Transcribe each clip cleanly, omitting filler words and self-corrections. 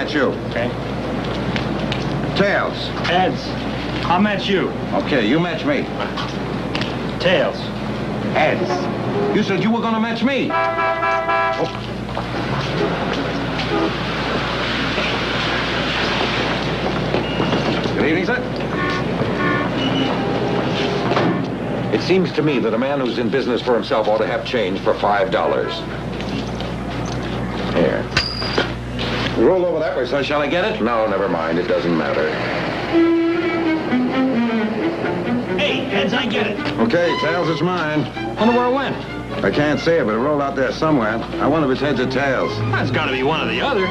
match you. Okay. Tails. Heads. I'll match you. Okay, you match me. Tails. Heads. You said you were gonna match me. Oh. Good evening, sir. It seems to me that a man who's in business for himself ought to have change for $5. Here. Roll over that way, son. Shall I get it? No, never mind. It doesn't matter. Hey, Heads, I get it. Okay, Tails, it's mine. Wonder where it went. I can't see it, but it rolled out there somewhere. I wonder if it's heads or tails. That's got to be one or the other.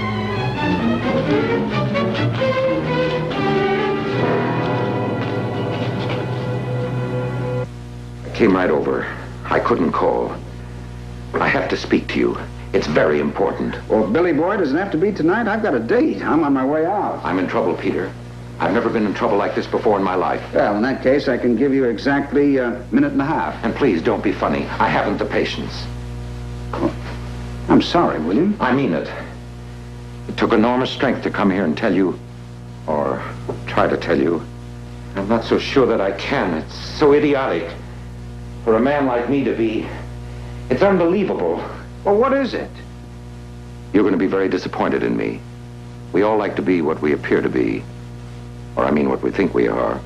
I came right over. I couldn't call. I have to speak to you. It's very important. Well, Billy boy, doesn't have to be tonight. I've got a date. I'm on my way out. I'm in trouble, Peter. I've never been in trouble like this before in my life. Well, in that case, I can give you exactly a minute and a half. And please, don't be funny. I haven't the patience. Oh, I'm sorry, William. I mean it. It took enormous strength to come here and tell you, or try to tell you. I'm not so sure that I can. It's so idiotic. For a man like me to be... It's unbelievable. Well, what is it? You're going to be very disappointed in me. We all like to be what we appear to be. Or I mean what we think we are.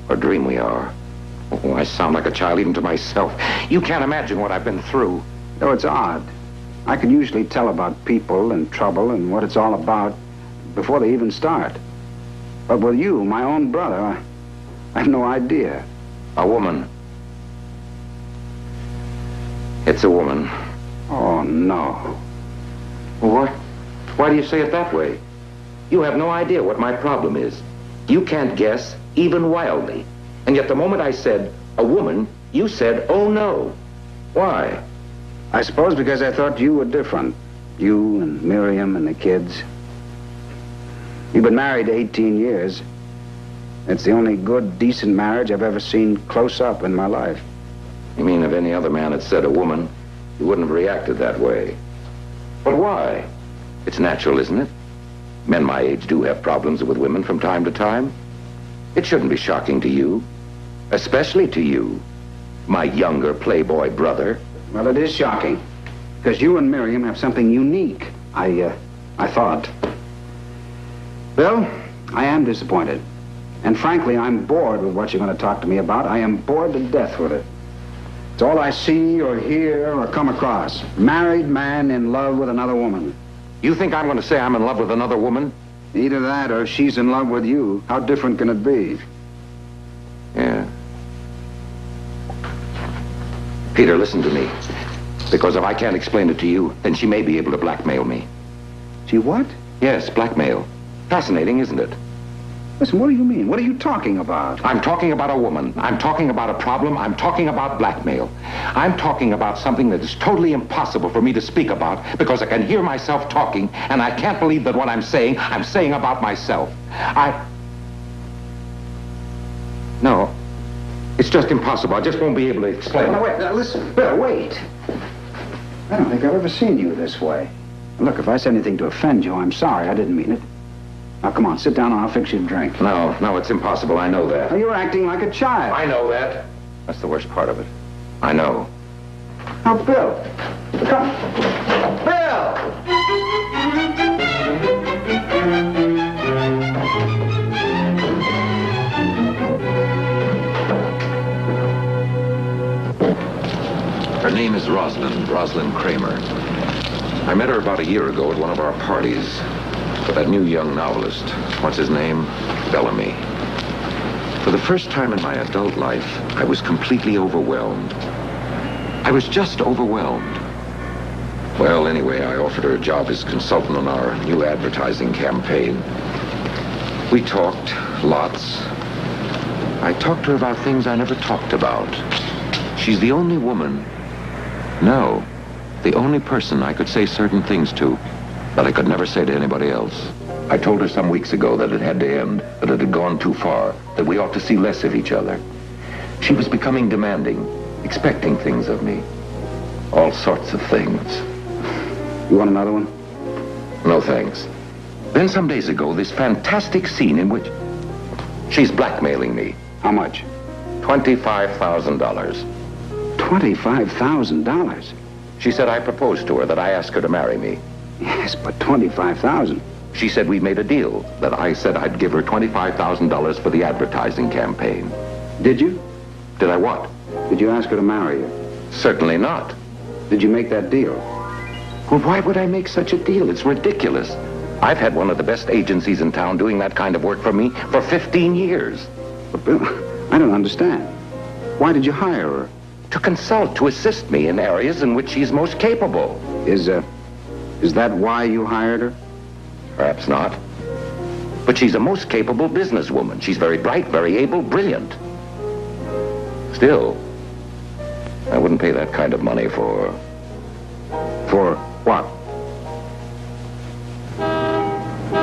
Or dream we are. Oh, I sound like a child even to myself. You can't imagine what I've been through. No, it's odd. I can usually tell about people and trouble and what it's all about before they even start. But with you, my own brother, I have no idea. A woman. It's a woman. Oh, no. What? Why do you say it that way? You have no idea what my problem is. You can't guess, even wildly. And yet the moment I said, a woman, you said, oh no. Why? I suppose because I thought you were different. You and Miriam and the kids. You've been married 18 years. It's the only good, decent marriage I've ever seen close up in my life. You mean if any other man had said a woman, you wouldn't have reacted that way? But why? It's natural, isn't it? Men my age do have problems with women from time to time. It shouldn't be shocking to you. Especially to you, my younger playboy brother. Well, it is shocking. Because you and Miriam have something unique. I thought. Bill, I am disappointed. And frankly, I'm bored with what you're going to talk to me about. I am bored to death with it. It's all I see or hear or come across. Married man in love with another woman. You think I'm going to say I'm in love with another woman? Either that or she's in love with you. How different can it be? Yeah. Peter, listen to me. Because if I can't explain it to you, then she may be able to blackmail me. She what? Yes, blackmail. Fascinating, isn't it? Listen, what do you mean? What are you talking about? I'm talking about a woman. I'm talking about a problem. I'm talking about blackmail. I'm talking about something that is totally impossible for me to speak about because I can hear myself talking, and I can't believe that what I'm saying about myself. No. It's just impossible. I just won't be able to explain. No, wait. Now, listen, Bill, wait. I don't think I've ever seen you this way. Look, if I said anything to offend you, I'm sorry. I didn't mean it. Now, come on, sit down and I'll fix you a drink. No, it's impossible. I know that. Now, you're acting like a child. I know that. That's the worst part of it. I know. Now, Bill. Come. Bill! Her name is Rosalind Kramer. I met her about a year ago at one of our parties. With that new young novelist, what's his name? Bellamy. For the first time in my adult life, I was completely overwhelmed. I was just overwhelmed. Well, anyway, I offered her a job as consultant on our new advertising campaign. We talked lots. I talked to her about things I never talked about. She's the only woman, no, the only person I could say certain things to that I could never say to anybody else. I told her some weeks ago that it had to end, that it had gone too far, that we ought to see less of each other. She was becoming demanding, expecting things of me. All sorts of things. You want another one? No, thanks. Then some days ago, this fantastic scene in which she's blackmailing me. How much? $25,000. $25,000? She said I proposed to her, that I asked her to marry me. Yes, but $25,000. She said we made a deal, that I said I'd give her $25,000 for the advertising campaign. Did you? Did I what? Did you ask her to marry you? Certainly not. Did you make that deal? Well, why would I make such a deal? It's ridiculous. I've had one of the best agencies in town doing that kind of work for me for 15 years. But Bill, I don't understand. Why did you hire her? To consult, to assist me in areas in which she's most capable. Is that why you hired her? Perhaps not. But she's a most capable businesswoman. She's very bright, very able, brilliant. Still, I wouldn't pay that kind of money for... For what?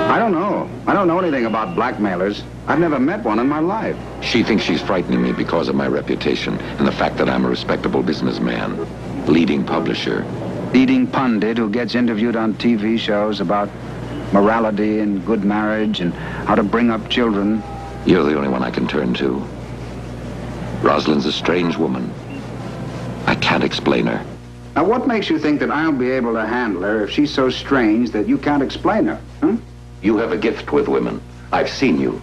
I don't know. I don't know anything about blackmailers. I've never met one in my life. She thinks she's frightening me because of my reputation and the fact that I'm a respectable businessman, leading publisher. Leading pundit who gets interviewed on TV shows about morality and good marriage and how to bring up children. You're the only one I can turn to. Rosalind's a strange woman. I can't explain her. Now, what makes you think that I'll be able to handle her if she's so strange that you can't explain her, huh? You have a gift with women. I've seen you.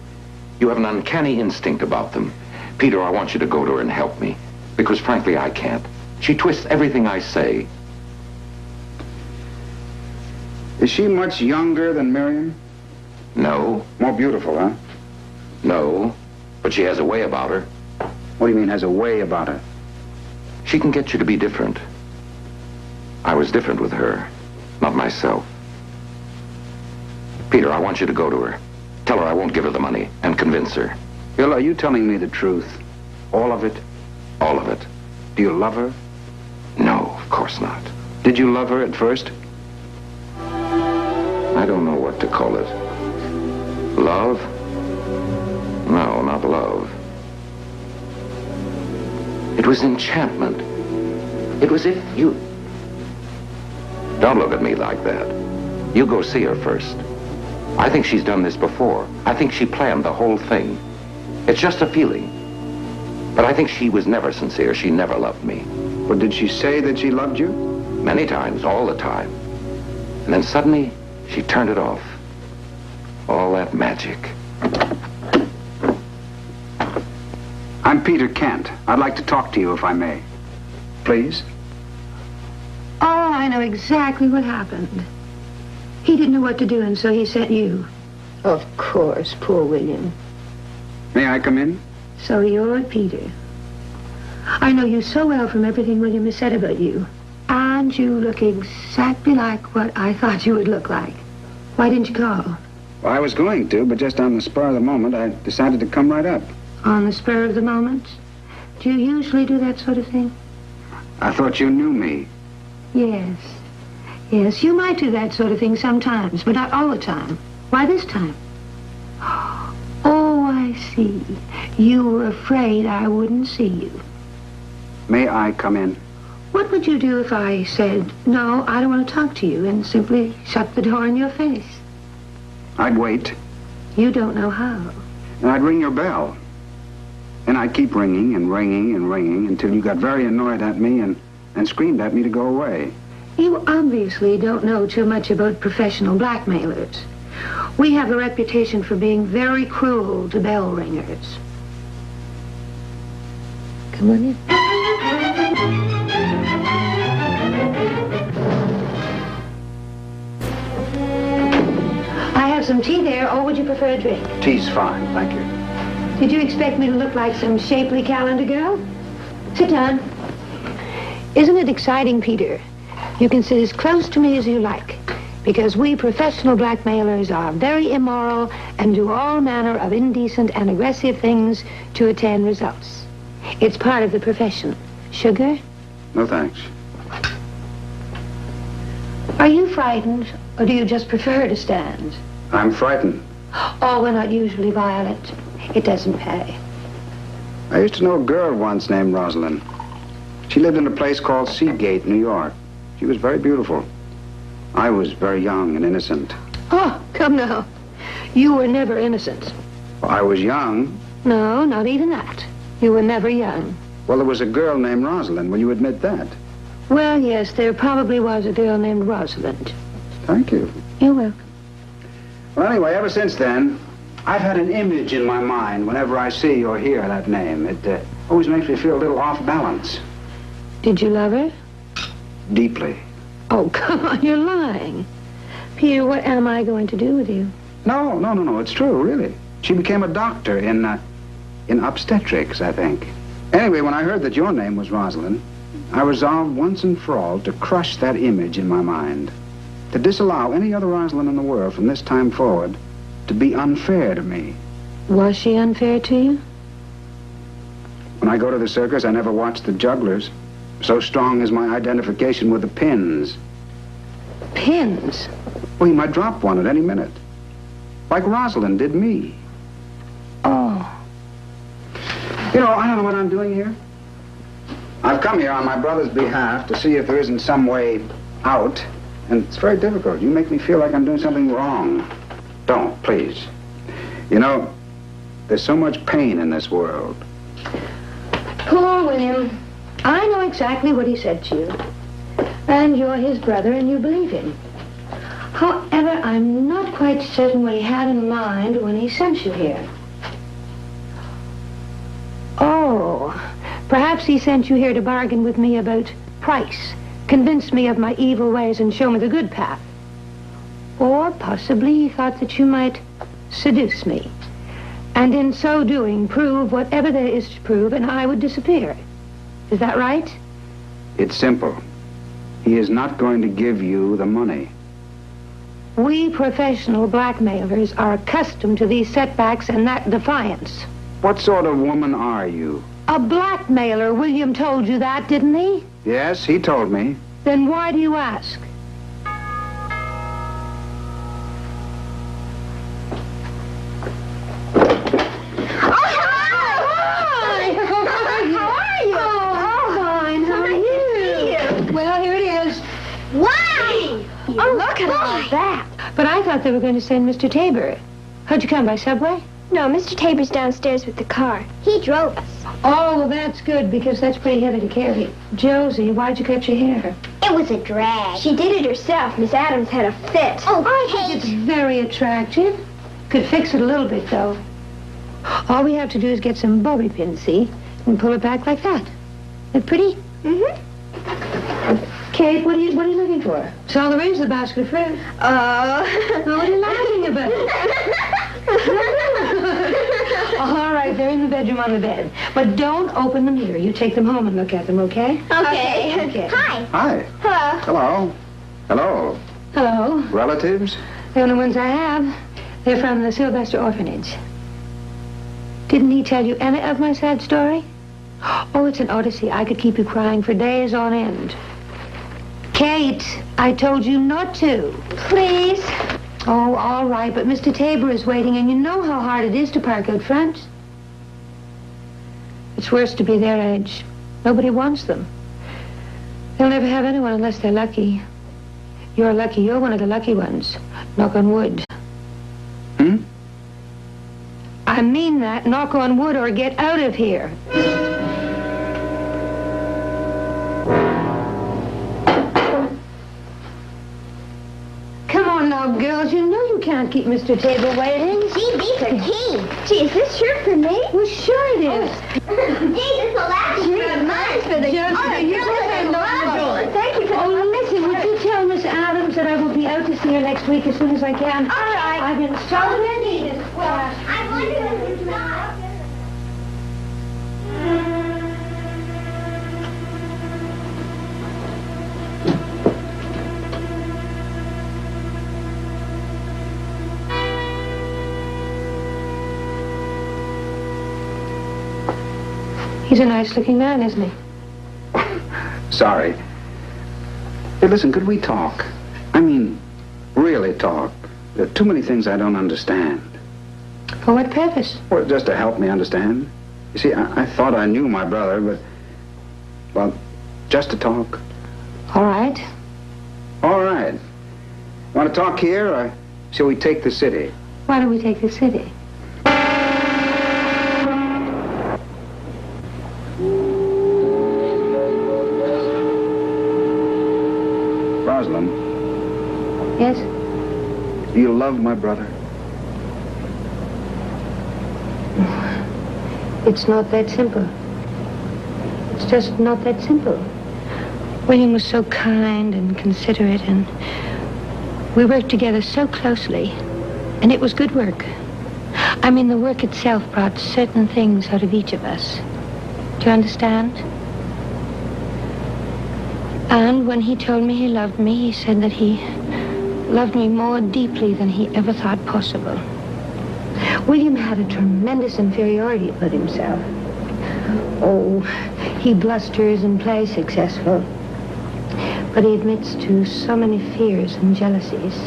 You have an uncanny instinct about them. Peter, I want you to go to her and help me. Because frankly, I can't. She twists everything I say. Is she much younger than Miriam? No. More beautiful, huh? No. But she has a way about her. What do you mean, has a way about her? She can get you to be different. I was different with her, not myself. Peter, I want you to go to her. Tell her I won't give her the money, and convince her. Bill, are you telling me the truth? All of it? All of it. Do you love her? No, of course not. Did you love her at first? I don't know what to call it. Love? No, not love. It was enchantment. It was if you... Don't look at me like that. You go see her first. I think she's done this before. I think she planned the whole thing. It's just a feeling. But I think she was never sincere. She never loved me. But did she say that she loved you? Many times, all the time. And then suddenly, she turned it off. All that magic. I'm Peter Kent. I'd like to talk to you, if I may. Please? Oh, I know exactly what happened. He didn't know what to do, and so he sent you. Of course, poor William. May I come in? So you're Peter. I know you so well from everything William has said about you. And you look exactly like what I thought you would look like. Why didn't you call? Well, I was going to, but just on the spur of the moment, I decided to come right up. On the spur of the moment? Do you usually do that sort of thing? I thought you knew me. Yes. Yes, you might do that sort of thing sometimes, but not all the time. Why this time? Oh, I see. You were afraid I wouldn't see you. May I come in? What would you do if I said, no, I don't want to talk to you, and simply shut the door in your face? I'd wait. You don't know how. And I'd ring your bell. And I'd keep ringing and ringing and ringing until you got very annoyed at me and screamed at me to go away. You obviously don't know too much about professional blackmailers. We have a reputation for being very cruel to bell ringers. Come on in. I have some tea there, or would you prefer a drink? Tea's fine, thank you. Did you expect me to look like some shapely calendar girl? Sit down. Isn't it exciting, Peter? You can sit as close to me as you like, because we professional blackmailers are very immoral and do all manner of indecent and aggressive things to attain results. It's part of the profession. Sugar? No, thanks. Are you frightened, or do you just prefer to stand? I'm frightened. Oh, we're not usually violent. It doesn't pay. I used to know a girl once named Rosalind. She lived in a place called Seagate, New York. She was very beautiful. I was very young and innocent. Oh, come now. You were never innocent. Well, I was young. No, not even that. You were never young. Well, there was a girl named Rosalind. Will you admit that? Well, yes, there probably was a girl named Rosalind. Thank you. You're welcome. Well, anyway, ever since then, I've had an image in my mind whenever I see or hear that name. It always makes me feel a little off balance. Did you love her? Deeply. Oh, come on, you're lying. Peter, what am I going to do with you? No. It's true, really. She became a doctor in obstetrics, I think. Anyway, when I heard that your name was Rosalind, I resolved once and for all to crush that image in my mind. To disallow any other Rosalind in the world from this time forward to be unfair to me. Was she unfair to you? When I go to the circus, I never watch the jugglers. So strong is my identification with the pins. Pins? Well, he might drop one at any minute. Like Rosalind did me. Oh. You know, I don't know what I'm doing here. I've come here on my brother's behalf to see if there isn't some way out. And it's very difficult. You make me feel like I'm doing something wrong. Don't, please. You know, there's so much pain in this world. Poor William. I know exactly what he said to you. And you're his brother and you believe him. However, I'm not quite certain what he had in mind when he sent you here. Oh, perhaps he sent you here to bargain with me about price, convince me of my evil ways and show me the good path. Or possibly he thought that you might seduce me, and in so doing prove whatever there is to prove, and I would disappear. Is that right? It's simple. He is not going to give you the money. We professional blackmailers are accustomed to these setbacks and that defiance. What sort of woman are you? A blackmailer. William told you that, didn't he? Yes, he told me. Then why do you ask? Oh, look at all that. But I thought they were going to send Mr. Tabor. How'd you come, by subway? No, Mr. Tabor's downstairs with the car. He drove us. Oh, well, that's good, because that's pretty heavy to carry. Josie, why'd you cut your hair? It was a drag. She did it herself. Miss Adams had a fit. Oh, I think it's very attractive. Could fix it a little bit, though. All we have to do is get some bobby pins, see? And pull it back like that. Isn't it pretty? Mm-hmm. Kate, what are you looking for? Saw the rings of the basket of fruit. Oh, what are you laughing about? All right, they're in the bedroom on the bed. But don't open them here. You take them home and look at them, okay? Okay. Hi. Hi. Hello. Hello. Hello. Relatives? The only ones I have. They're from the Sylvester Orphanage. Didn't he tell you any of my sad story? Oh, it's an odyssey. I could keep you crying for days on end. Kate, I told you not to. Please. Oh, all right, but Mr. Tabor is waiting, and you know how hard it is to park out front. It's worse to be their age. Nobody wants them. They'll never have anyone unless they're lucky. You're lucky. You're one of the lucky ones. Knock on wood. I mean that. Knock on wood or get out of here. Come on now, girls. You know you can't keep Mr. Tabor waiting. Gee, these are keen. Gee, is this shirt for me? Well, sure it is. Gee, this will last for months for the... Thank you for Oh, listen, would you tell Miss Adams that I will be out to see her next week as soon as I can? All right. I've been so needed. I wonder if it's not. He's a nice-looking man, isn't he? Sorry. Hey, listen, could we talk? I mean, really talk. There are too many things I don't understand. For what purpose? Well, just to help me understand. You see, I thought I knew my brother, but... Well, just to talk. All right. All right. Want to talk here or Shall we take the city? Why don't we take the city? Rosalind, Yes? do you love my brother? It's not that simple. It's just not that simple. William was so kind and considerate, and we worked together so closely, and it was good work. I mean, the work itself brought certain things out of each of us. Do you understand? And when he told me he loved me, he said that he loved me more deeply than he ever thought possible. William had a tremendous inferiority about himself. Oh, he blusters and plays successful. But he admits to so many fears and jealousies.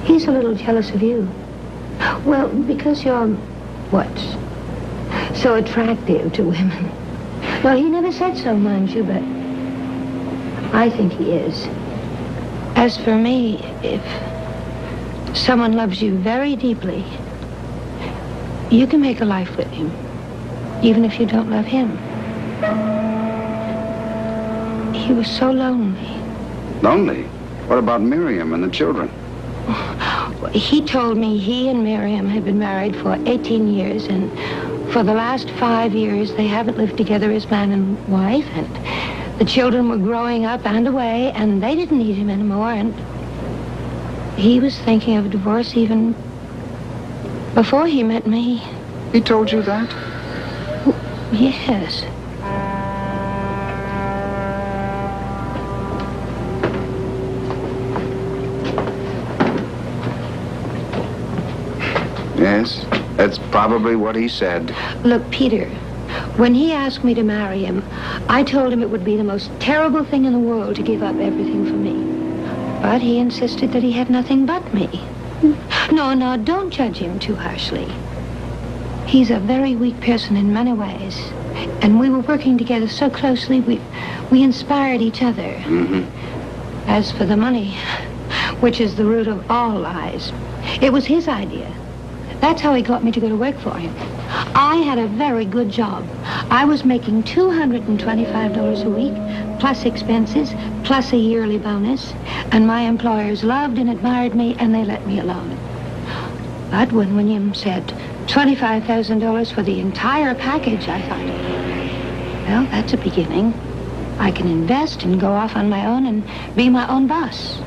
He's a little jealous of you. Well, because you're, what, so attractive to women. Well, he never said so, mind you, but I think he is. As for me, if someone loves you very deeply, you can make a life with him, even if you don't love him. He was so lonely. Lonely? What about Miriam and the children? He told me he and Miriam had been married for 18 years, and for the last 5 years, they haven't lived together as man and wife, and the children were growing up and away, and they didn't need him anymore, and he was thinking of divorce even before he met me. He told you that? Yes. Yes, that's probably what he said. Look, Peter, when he asked me to marry him, I told him it would be the most terrible thing in the world to give up everything for me. But he insisted that he had nothing but me. No, don't judge him too harshly. He's a very weak person in many ways. And we were working together so closely, we inspired each other. Mm-hmm. As for the money, which is the root of all lies, it was his idea. That's how he got me to go to work for him. I had a very good job. I was making $225 a week, plus expenses, plus a yearly bonus, and my employers loved and admired me, and they let me alone. But when William said $25,000 for the entire package, I thought, well, that's a beginning. I can invest and go off on my own and be my own boss.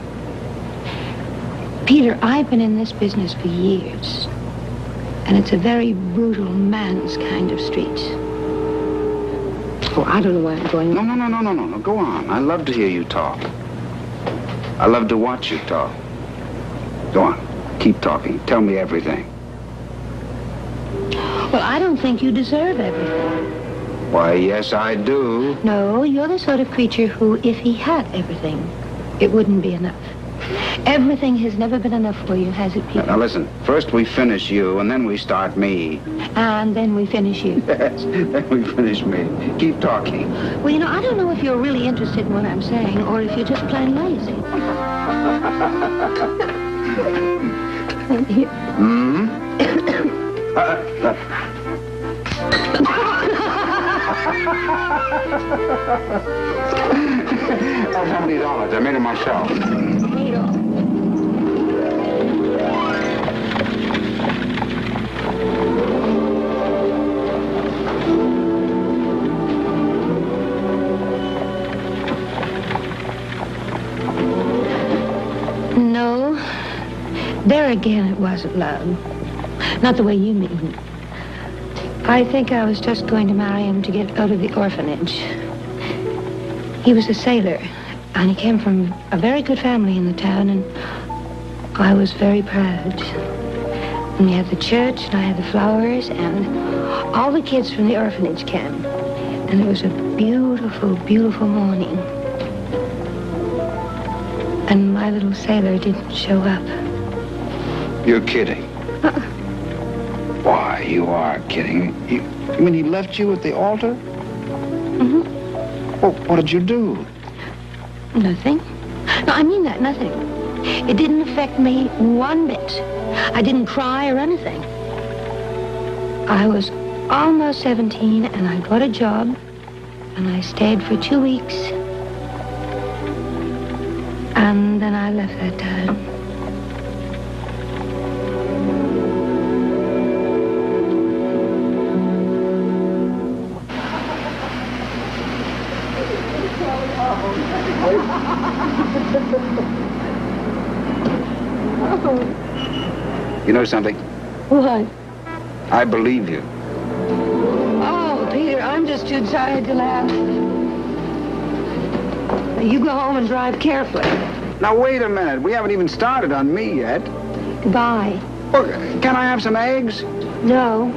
Peter, I've been in this business for years. And it's a very brutal man's kind of street. Oh, I don't know why I'm going... No. Go on. I love to hear you talk. I love to watch you talk. Go on. Keep talking. Tell me everything. Well, I don't think you deserve everything. Why, yes, I do. No, you're the sort of creature who, if he had everything, it wouldn't be enough. Everything has never been enough for you, has it, Peter? Now, listen. First we finish you, and then we start me. And then we finish you. Yes, then we finish me. Keep talking. Well, you know, I don't know if you're really interested in what I'm saying, or if you're just plain lazy. Hmm? That's $70. I made it myself. No. There again, it wasn't love. Not the way you mean. I think I was just going to marry him to get out of the orphanage. He was a sailor, and he came from a very good family in the town, and I was very proud. And we had the church, and I had the flowers, and all the kids from the orphanage came. And it was a beautiful, beautiful morning. And my little sailor didn't show up. You're kidding. Why, you are kidding. You mean he left you at the altar? Mm-hmm. Well, what did you do? Nothing. No, I mean that, nothing. It didn't affect me one bit. I didn't cry or anything. I was almost 17, and I got a job, and I stayed for 2 weeks. And then I left that town. You know something? What? I believe you. Oh, Peter, I'm just too tired to laugh. Now, you go home and drive carefully. Now, wait a minute. We haven't even started on me yet. Goodbye. Oh, can I have some eggs? No.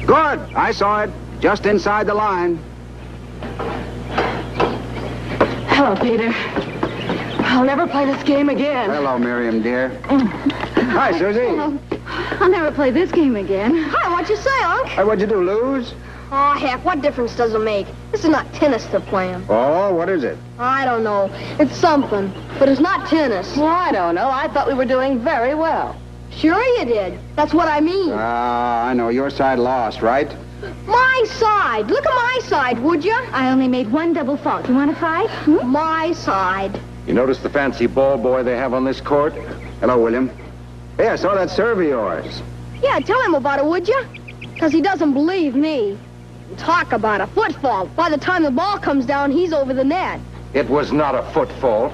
Good. I saw it. Just inside the line. Hello, Peter. I'll never play this game again. Hello, Miriam, dear. Hi, Susie. I'll never play this game again. Hi, what'd you say, Unc? Hey, what'd you do, lose? Oh, heck, what difference does it make? This is not tennis they're playing. Oh, what is it? I don't know. It's something, but it's not tennis. Well, I don't know. I thought we were doing very well. Sure you did. That's what I mean. I know. Your side lost, right? My side. Look at my side, would you? I only made one double fault. You want to fight? My side. You notice the fancy ball boy they have on this court? Hello, William. Hey, I saw that serve of yours. Yeah, tell him about it, would you? Because he doesn't believe me. Talk about a foot fault. By the time the ball comes down, he's over the net. It was not a foot fault.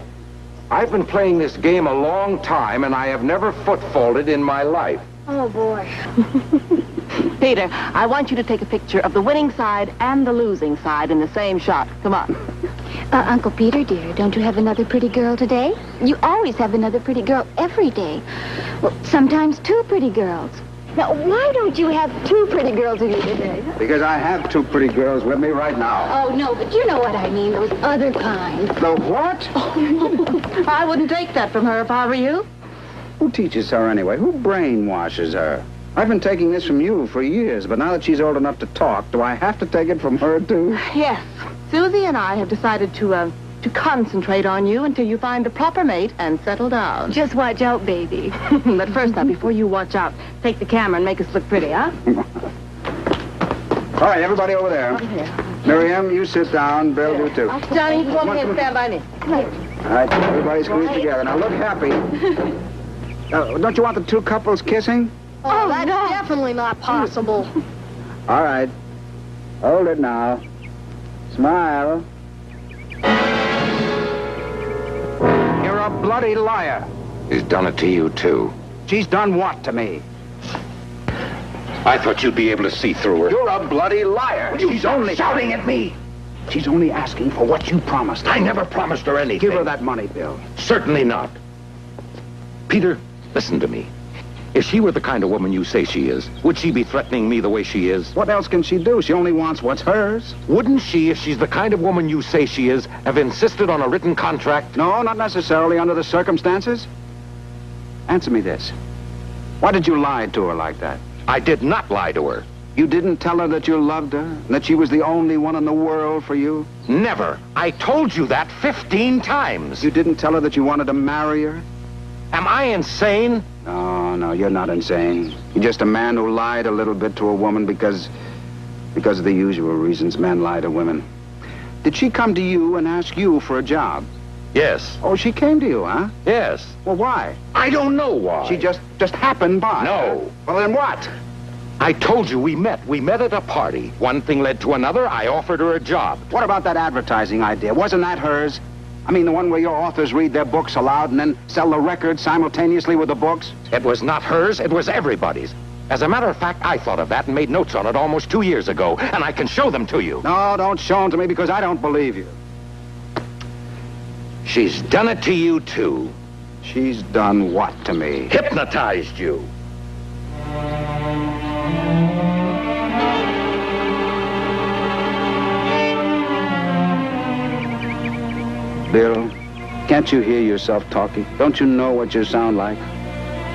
I've been playing this game a long time, and I have never foot faulted in my life. Oh, boy. Peter, I want you to take a picture of the winning side and the losing side in the same shot. Come on. Uncle Peter, dear, don't you have another pretty girl today? You always have another pretty girl every day. Well, sometimes two pretty girls. Now, why don't you have two pretty girls with you today? Because I have two pretty girls with me right now. Oh, no, but you know what I mean, those other kind. The what? I wouldn't take that from her if I were you. Who teaches her anyway? Who brainwashes her? I've been taking this from you for years, but now that she's old enough to talk, do I have to take it from her, too? Yes. Susie and I have decided to concentrate on you until you find a proper mate and settle down. Just watch out, baby. But first, now, before you watch out, take the camera and make us look pretty, huh? All right, everybody over there. Over here. Miriam, you sit down. Bill, you too. Johnny, come over here and stand by me. All right, everybody squeeze together. Now, look happy. Don't you want the two couples kissing? Oh, that's definitely not possible. All right. Hold it now. Smile. You're a bloody liar. He's done it to you, too. She's done what to me? I thought you'd be able to see through her. You're a bloody liar. She's only shouting at me. She's only asking for what you promised her. I never promised her anything. Give her that money, Bill. Certainly not. Peter, listen to me. If she were the kind of woman you say she is, would she be threatening me the way she is? What else can she do? She only wants what's hers. Wouldn't she, if she's the kind of woman you say she is, have insisted on a written contract? No, not necessarily under the circumstances. Answer me this. Why did you lie to her like that? I did not lie to her. You didn't tell her that you loved her, and that she was the only one in the world for you? Never. I told you that 15 times. You didn't tell her that you wanted to marry her? Am I insane? No, you're not insane. You're just a man who lied a little bit to a woman because of the usual reasons men lie to women. Did she come to you and ask you for a job? Yes. Oh, she came to you, huh? Yes. Well, why? I don't know why. She just happened by. No. Well, then what? I told you we met. We met at a party. One thing led to another. I offered her a job. What about that advertising idea? Wasn't that hers? I mean, the one where your authors read their books aloud and then sell the records simultaneously with the books? It was not hers. It was everybody's. As a matter of fact, I thought of that and made notes on it almost 2 years ago, and I can show them to you. No, don't show them to me because I don't believe you. She's done it to you, too. She's done what to me? Hypnotized you. Bill, can't you hear yourself talking? Don't you know what you sound like?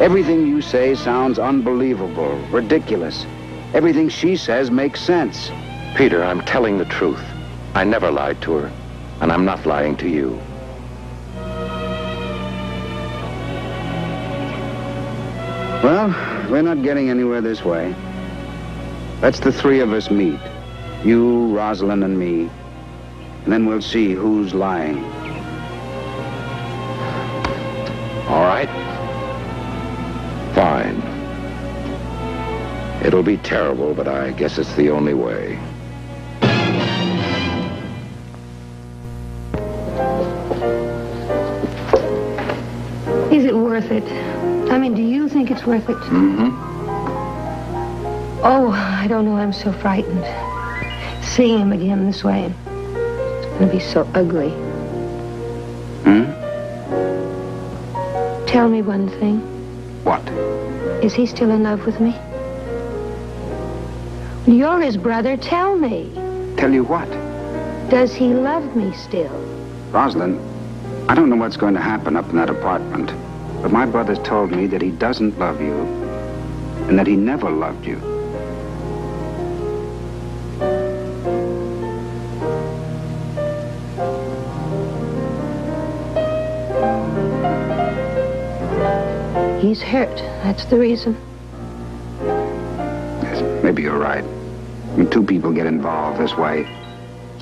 Everything you say sounds unbelievable, ridiculous. Everything she says makes sense. Peter, I'm telling the truth. I never lied to her, and I'm not lying to you. Well, we're not getting anywhere this way. Let's the three of us meet. You, Rosalind, and me. And then we'll see who's lying. All right? Fine. It'll be terrible, but I guess it's the only way. Is it worth it? I mean, do you think it's worth it? Mm-hmm. Oh, I don't know. I'm so frightened. Seeing him again this way. It's going to be so ugly. Hmm? Tell me one thing. What? Is he still in love with me? You're his brother. Tell me. Tell you what? Does he love me still? Rosalind, I don't know what's going to happen up in that apartment, but my brother's told me that he doesn't love you and that he never loved you. He's hurt. That's the reason. Yes, maybe you're right. When two people get involved this way.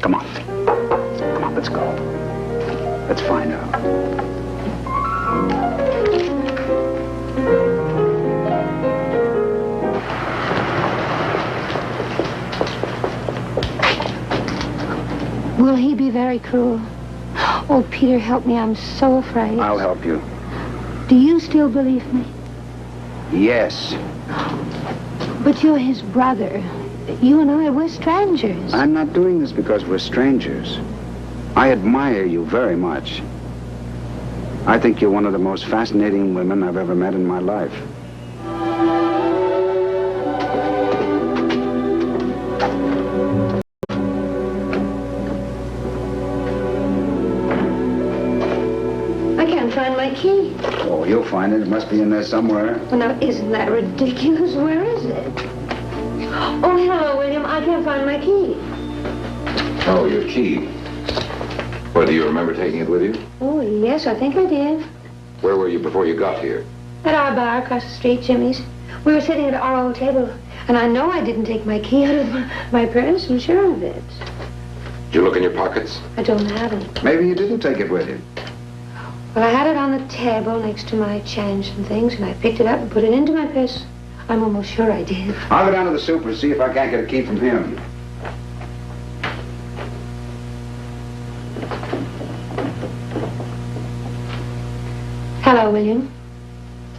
Come on. Come on, let's go. Let's find out. Will he be very cruel? Oh, Peter, help me. I'm so afraid. I'll help you. Do you still believe me? Yes. But you're his brother. You and I, we're strangers. I'm not doing this because we're strangers. I admire you very much. I think you're one of the most fascinating women I've ever met in my life. I can't find my key. Oh, you'll find it. It must be in there somewhere. Well, now, isn't that ridiculous? Where is it? Oh, hello, William. I can't find my key. Oh, your key. Well, do you remember taking it with you? Oh, yes, I think I did. Where were you before you got here? At our bar across the street, Jimmy's. We were sitting at our old table, and I know I didn't take my key out of my purse. I'm sure of it. Did you look in your pockets? I don't have it. Maybe you didn't take it with you. Well, I had it on the table next to my change and things, and I picked it up and put it into my purse. I'm almost sure I did. I'll go down to the super and see if I can't get a key from him. Hello, William.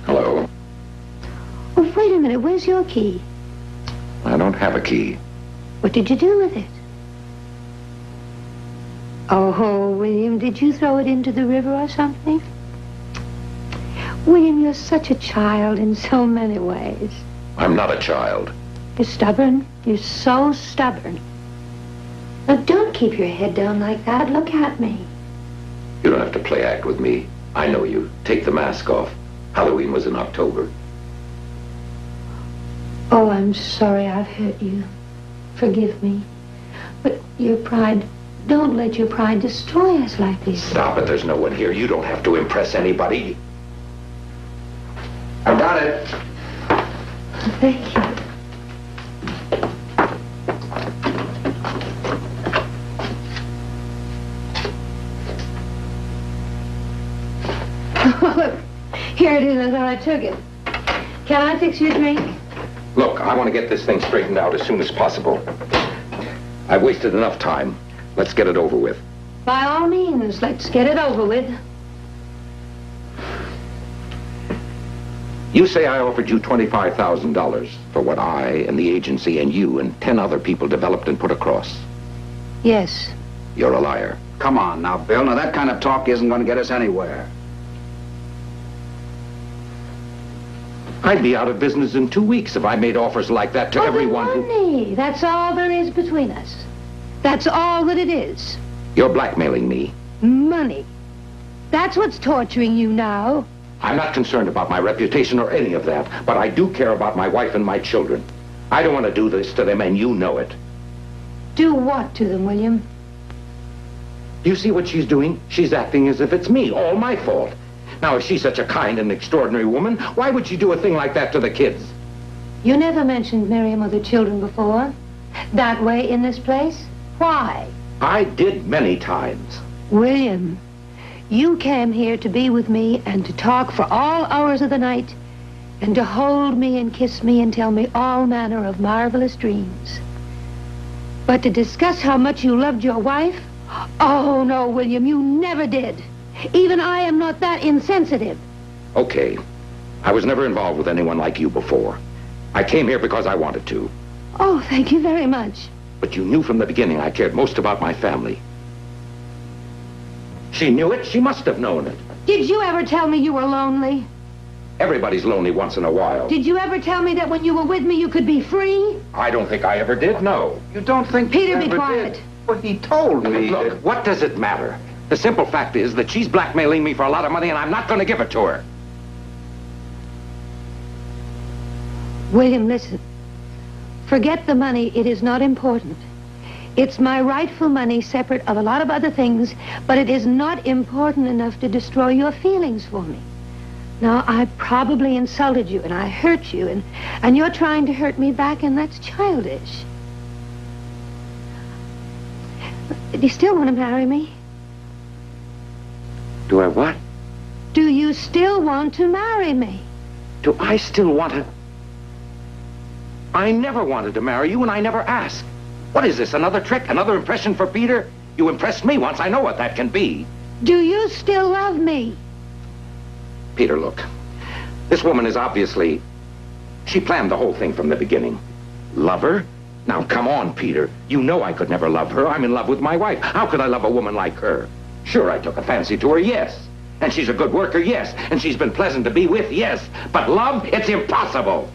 Hello. Oh, wait a minute. Where's your key? I don't have a key. What did you do with it? Oh, William, did you throw it into the river or something? William, you're such a child in so many ways. I'm not a child. You're stubborn. You're so stubborn. Now, don't keep your head down like that. Look at me. You don't have to play act with me. I know you. Take the mask off. Halloween was in October. Oh, I'm sorry I've hurt you. Forgive me. But your pride, don't let your pride destroy us like this. Stop it. There's no one here. You don't have to impress anybody. I've got it. Thank you. Here it is. I thought I took it. Can I fix you a drink? Look, I want to get this thing straightened out as soon as possible. I've wasted enough time. Let's get it over with. By all means, let's get it over with. You say I offered you $25,000 for what I and the agency and you and 10 other people developed and put across. Yes. You're a liar. Come on now, Bill. Now, that kind of talk isn't going to get us anywhere. I'd be out of business in 2 weeks if I made offers like that to everyone who... Money. That's all there is between us. That's all that it is. You're blackmailing me. Money. That's what's torturing you now. I'm not concerned about my reputation or any of that, but I do care about my wife and my children. I don't want to do this to them, and you know it. Do what to them, William? You see what she's doing? She's acting as if it's me, all my fault. Now, if she's such a kind and extraordinary woman, why would she do a thing like that to the kids? You never mentioned Miriam or the children before. That way in this place? Why? I did many times. William, you came here to be with me and to talk for all hours of the night and to hold me and kiss me and tell me all manner of marvelous dreams. But to discuss how much you loved your wife? Oh, no, William, you never did. Even I am not that insensitive. Okay. I was never involved with anyone like you before. I came here because I wanted to. Oh, thank you very much. But you knew from the beginning I cared most about my family. She knew it. She must have known it. Did you ever tell me you were lonely? Everybody's lonely once in a while. Did you ever tell me that when you were with me you could be free? I don't think I ever did, no. You don't think Peter, he be ever quiet. did? Well, he told me. Look, what does it matter? The simple fact is that she's blackmailing me for a lot of money and I'm not going to give it to her. William, listen. Forget the money. It is not important. It's my rightful money separate of a lot of other things, but it is not important enough to destroy your feelings for me. Now, I probably insulted you and I hurt you and you're trying to hurt me back, and that's childish. Do you still want to marry me? Do I what? Do you still want to marry me? Do I still want to? I never wanted to marry you and I never asked. What is this, another trick? Another impression for Peter? You impressed me once. I know what that can be. Do you still love me? Peter, look. This woman is obviously... She planned the whole thing from the beginning. Love her? Now, come on, Peter. You know I could never love her. I'm in love with my wife. How could I love a woman like her? Sure, I took a fancy to her, yes. And she's a good worker, yes. And she's been pleasant to be with, yes. But love, it's impossible.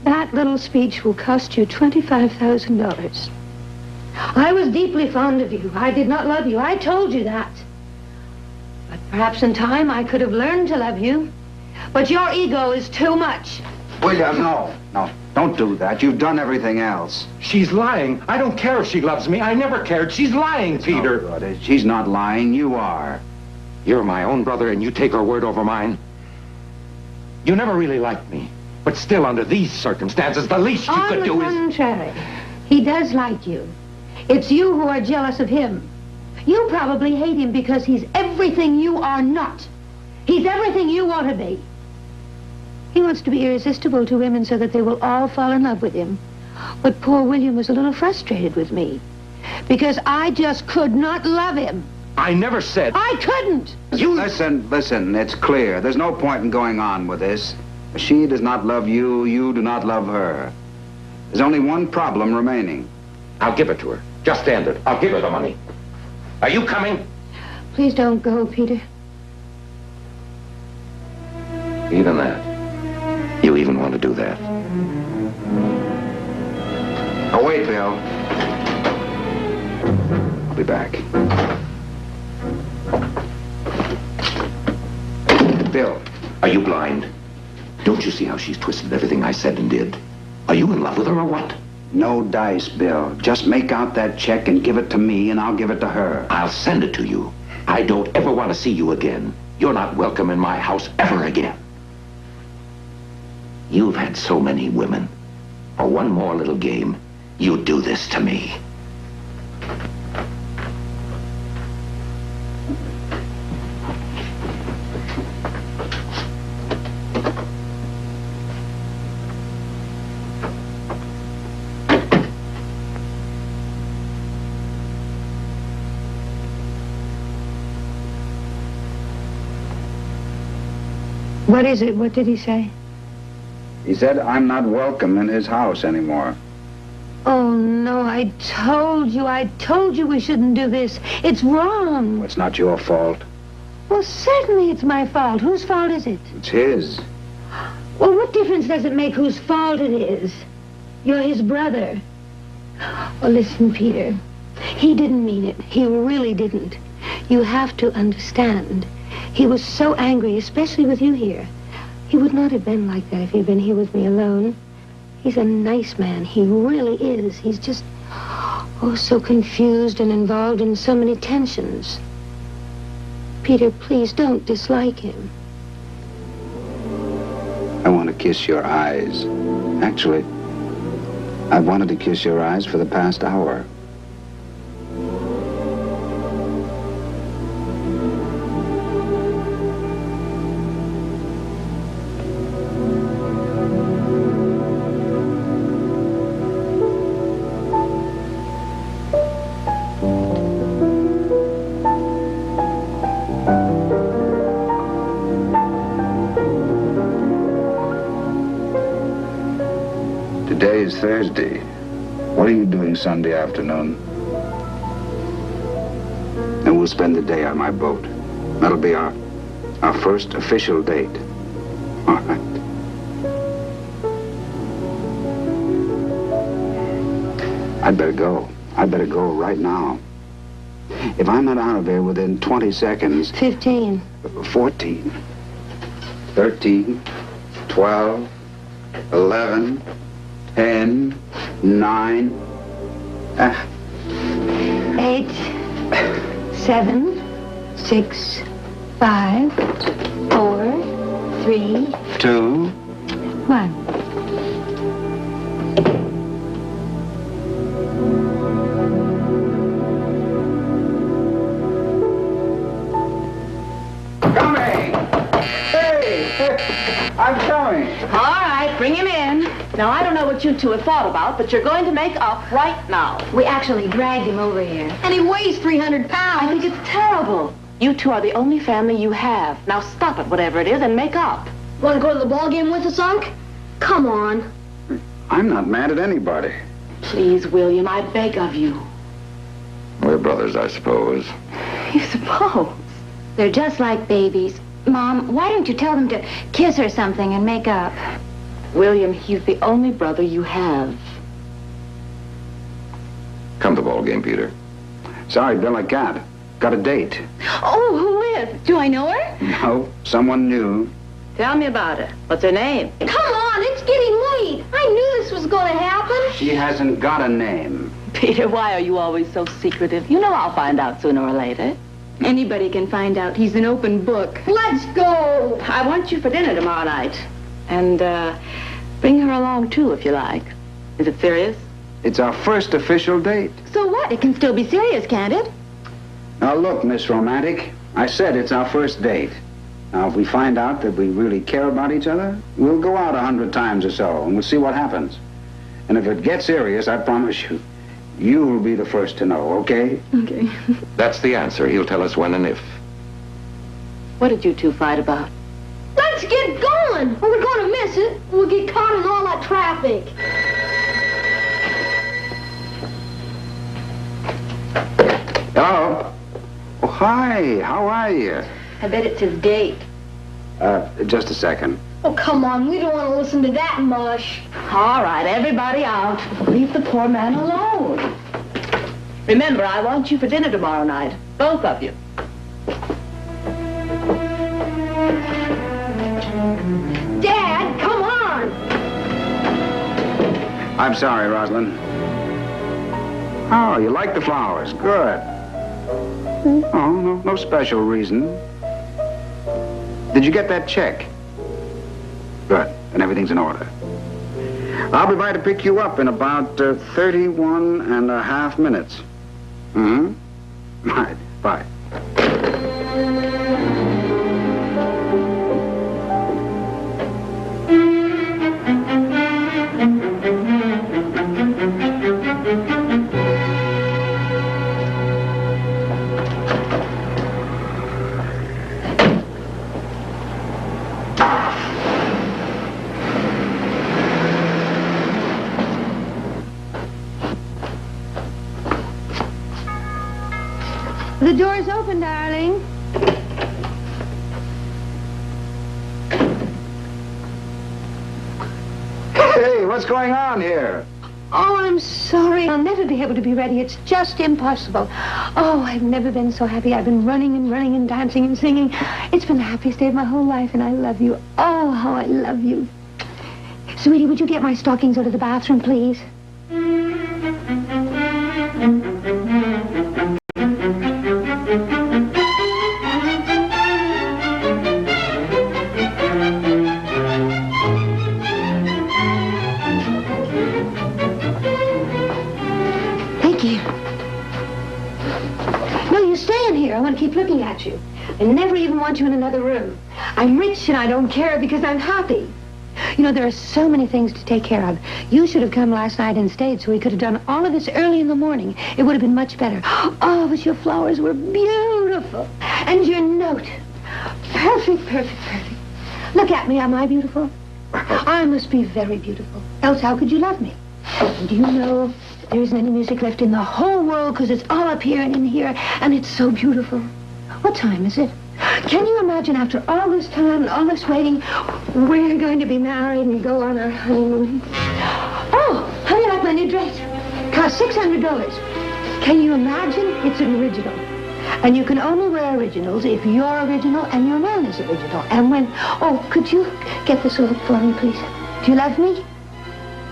That little speech will cost you $25,000. I was deeply fond of you. I did not love you. I told you that. But perhaps in time I could have learned to love you. But your ego is too much. William, no. Don't do that. You've done everything else. She's lying. I don't care if she loves me. I never cared. She's lying, Peter. No good. She's not lying. You are. You're my own brother and you take her word over mine. You never really liked me. But still, under these circumstances, the least you could do is... On the contrary, he does like you. It's you who are jealous of him. You probably hate him because he's everything you are not. He's everything you want to be. He wants to be irresistible to women so that they will all fall in love with him. But poor William was a little frustrated with me because I just could not love him. I never said... I couldn't. You... Listen, it's clear. There's no point in going on with this. She does not love you, you do not love her. There's only one problem remaining. I'll give it to her. Just stand it. I'll give her the money. Are you coming? Please don't go, Peter. Even that. You even want to do that? Oh, wait, Bill. I'll be back. Bill. Are you blind? Don't you see how she's twisted everything I said and did? Are you in love with her or what? No dice, Bill. Just make out that check and give it to me, and I'll give it to her. I'll send it to you. I don't ever want to see you again. You're not welcome in my house ever again. You've had so many women. For one more little game, you do this to me. What is it? What did he say? He said I'm not welcome in his house anymore. Oh, no, I told you we shouldn't do this. It's wrong. It's not your fault. Well, certainly it's my fault. Whose fault is it? It's his. Well, what difference does it make whose fault it is? You're his brother. Well, listen, Peter. He didn't mean it. He really didn't. You have to understand. He was so angry, especially with you here. He would not have been like that if he'd been here with me alone. He's a nice man. He really is. He's just, oh, so confused and involved in so many tensions. Peter, please don't dislike him. I want to kiss your eyes. Actually, I've wanted to kiss your eyes for the past hour. Today is Thursday. What are you doing Sunday afternoon? And we'll spend the day on my boat. That'll be our first official date. All right. I'd better go. I'd better go right now. If I'm not out of here within 20 seconds... 15. 14. 13. 12. 11. 10, 9, 8, 7, 6, 5, 4, 3, 2. 1. Coming! Hey! I'm coming! All right, bring him in. Now, I don't know what you two have thought about, but you're going to make up right now. We actually dragged him over here. And he weighs 300 pounds. I think it's terrible. You two are the only family you have. Now stop it, whatever it is, and make up. Want to go to the ball game with us, Unc? Come on. I'm not mad at anybody. Please, William, I beg of you. We're brothers, I suppose. You suppose? They're just like babies. Mom, why don't you tell them to kiss or something and make up? William, he's the only brother you have. Come to the ball game, Peter. Sorry, Bill, I can't. Got a date. Oh, who is? Do I know her? No, someone new. Tell me about her. What's her name? Come on, it's getting late. I knew this was going to happen. She hasn't got a name. Peter, why are you always so secretive? You know I'll find out sooner or later. Anybody can find out. He's an open book. Let's go. I want you for dinner tomorrow night. And, bring her along, too, if you like. Is it serious? It's our first official date. So what? It can still be serious, can't it? Now, look, Miss Romantic, I said it's our first date. Now, if we find out that we really care about each other, we'll go out 100 times or so, and we'll see what happens. And if it gets serious, I promise you, you will be the first to know, okay? Okay. That's the answer. He'll tell us when and if. What did you two fight about? Let's get going. Or we're going to miss it. We'll get caught in all that traffic. Hello? Oh, hi. How are you? I bet it's his date. Just a second. Oh, come on. We don't want to listen to that mush. All right, everybody out. Leave the poor man alone. Remember, I want you for dinner tomorrow night. Both of you. Dad, come on. I'm sorry, Rosalind. Oh, you like the flowers. Good. Oh, no special reason. Did you get that check? Good. And everything's in order. I'll be by to pick you up in about 31 and a half minutes. Mm-hmm. Right. Bye. The door's open, darling. Hey, what's going on here? Oh, I'm sorry. I'll never be able to be ready. It's just impossible. Oh, I've never been so happy. I've been running and dancing and singing. It's been the happiest day of my whole life, and I love you. Oh, how I love you. Sweetie, would you get my stockings out of the bathroom, please? I want to keep looking at you. I never even want you in another room. I'm rich and I don't care because I'm happy. You know, there are so many things to take care of. You should have come last night and stayed so we could have done all of this early in the morning. It would have been much better. Oh, but your flowers were beautiful. And your note. Perfect. Look at me. Am I beautiful? I must be very beautiful. Else how could you love me? And do you know there isn't any music left in the whole world because it's all up here and in here, and it's so beautiful. What time is it? Can you imagine after all this time and all this waiting, we're going to be married and go on our honeymoon? Oh, how do you like my new dress? Cost $600. Can you imagine? It's an original. And you can only wear originals if you're original and your man is original. And when... Oh, could you get this look for me, please? Do you love me?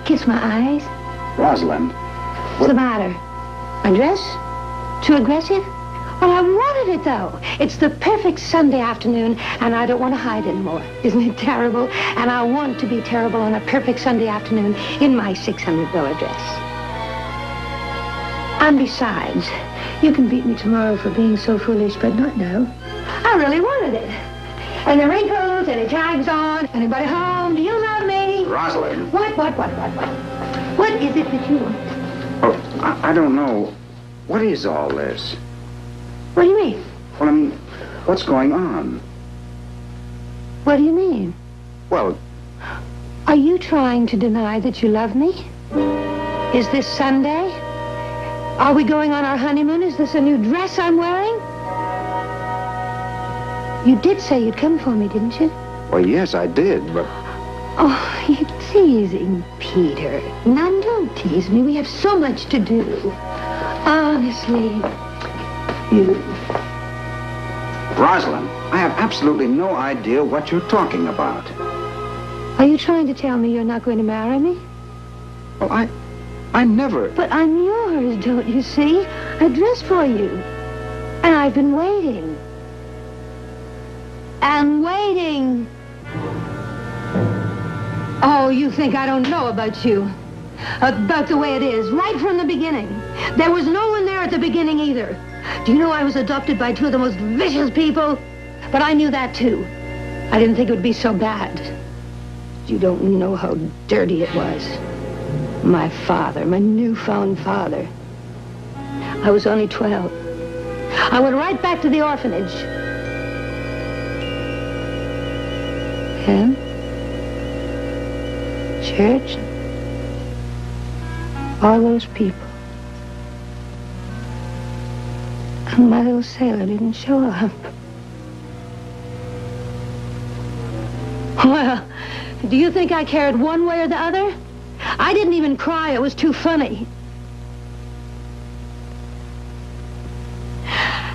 Kiss my eyes. Rosalind. What's the matter? My dress? Too aggressive? Well, I wanted it, though. It's the perfect Sunday afternoon, and I don't want to hide anymore. Isn't it terrible? And I want to be terrible on a perfect Sunday afternoon in my $600 dress. And besides, you can beat me tomorrow for being so foolish, but not now. I really wanted it. And the wrinkles, any tags on, anybody home, do you love me? Rosalind. What? What is it that you want? Oh, I don't know. What is all this? What do you mean? Well, I mean, what's going on? What do you mean? Well... Are you trying to deny that you love me? Is this Sunday? Are we going on our honeymoon? Is this a new dress I'm wearing? You did say you'd come for me, didn't you? Well, yes, I did, but... Oh, you're teasing, Peter. Now, don't tease me. We have so much to do. Honestly, you... Rosalind, I have absolutely no idea what you're talking about. Are you trying to tell me you're not going to marry me? Well, I never... But I'm yours, don't you see? I dressed for you. And I've been waiting. And waiting. Oh, you think I don't know about you. About the way it is, right from the beginning. There was no one there at the beginning either. Do you know I was adopted by two of the most vicious people? But I knew that too. I didn't think it would be so bad. You don't know how dirty it was. My father, my newfound father. I was only 12. I went right back to the orphanage. And church, all those people. And my little sailor didn't show up. Well, do you think I cared one way or the other? I didn't even cry. It was too funny.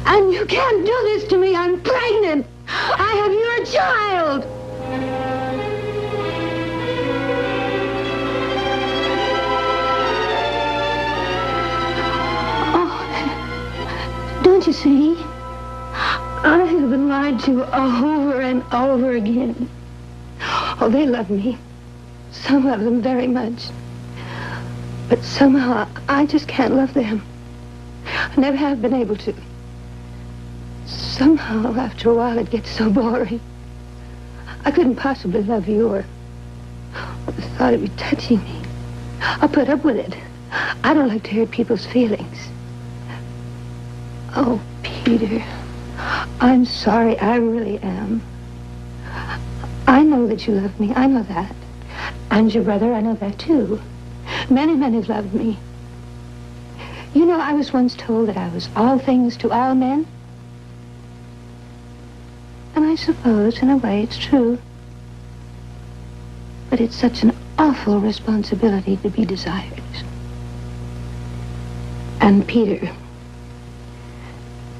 And you can't do this to me. I'm pregnant. I have your child. Oh, don't you see? I have been lied to over and over again. Oh, they love me. Some of them very much. But somehow I just can't love them. I never have been able to. Somehow, after a while, it gets so boring. I couldn't possibly love you or the thought of you touching me. I'll put up with it. I don't like to hurt people's feelings. Oh, Peter, I'm sorry. I really am. I know that you love me. I know that. And your brother, I know that too. Many men have loved me. You know, I was once told that I was all things to all men. And I suppose, in a way, it's true. But it's such an awful responsibility to be desired. And Peter,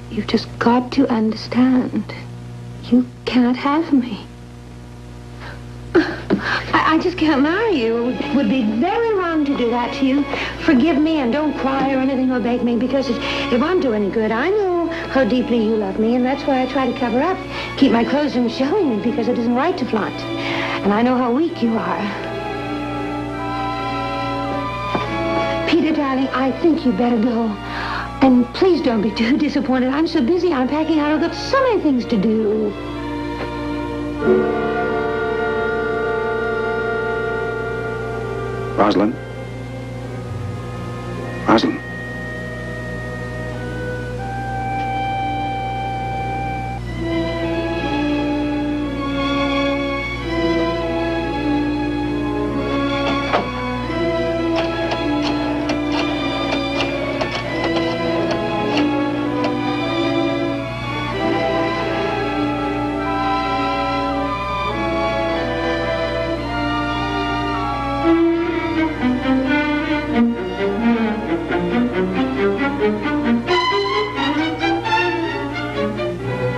you've just got to understand. You can't have me. I just can't marry you. It would be very wrong to do that to you. Forgive me and don't cry or anything or beg me, because it won't do any good. I know how deeply you love me, and that's why I try to cover up. Keep my clothes from showing, because it isn't right to flaunt. And I know how weak you are. Peter, darling, I think you'd better go. And please don't be too disappointed. I'm so busy. I'm packing out. I've got so many things to do. Rosalind? Rosalind?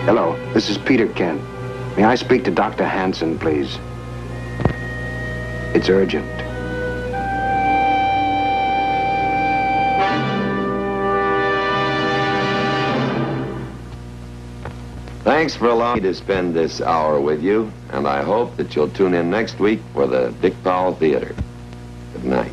Hello, this is Peter Kent. May I speak to Dr. Hanson, please? It's urgent. Thanks for allowing me to spend this hour with you, and I hope that you'll tune in next week for the Dick Powell Theater. Good night.